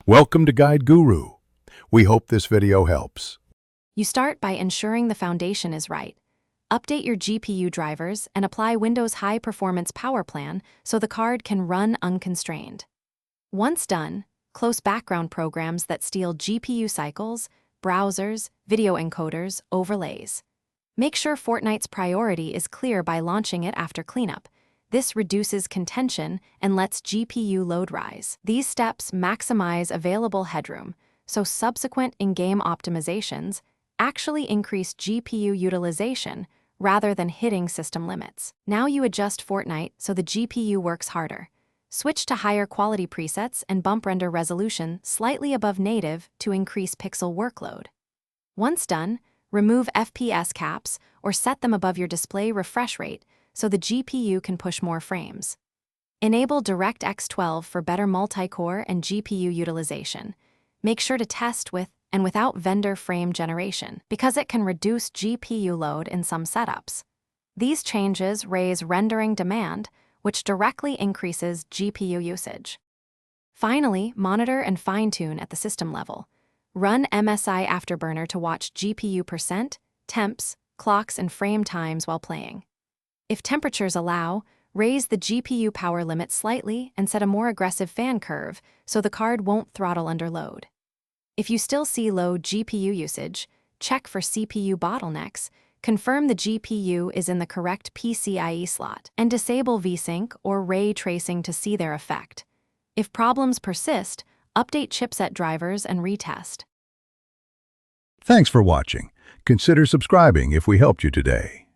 Welcome to Guide Guru. We hope this video helps. You start by ensuring the foundation is right. Update your GPU drivers and apply Windows High Performance Power Plan so the card can run unconstrained. Once done, close background programs that steal GPU cycles, browsers, video encoders, overlays. Make sure Fortnite's priority is clear by launching it after cleanup. This reduces contention and lets GPU load rise. These steps maximize available headroom, so subsequent in-game optimizations actually increase GPU utilization rather than hitting system limits. Now you adjust Fortnite so the GPU works harder. Switch to higher quality presets and bump render resolution slightly above native to increase pixel workload. Once done, remove FPS caps or set them above your display refresh rate so the GPU can push more frames. Enable DirectX 12 for better multi-core and GPU utilization. Make sure to test with and without vendor frame generation, because it can reduce GPU load in some setups. These changes raise rendering demand, which directly increases GPU usage. Finally, monitor and fine-tune at the system level. Run MSI Afterburner to watch GPU percent, temps, clocks, and frame times while playing. If temperatures allow, raise the GPU power limit slightly and set a more aggressive fan curve so the card won't throttle under load. If you still see low GPU usage, check for CPU bottlenecks, confirm the GPU is in the correct PCIe slot, and disable VSync or ray tracing to see their effect. If problems persist, update chipset drivers and retest. Thanks for watching. Consider subscribing if we helped you today.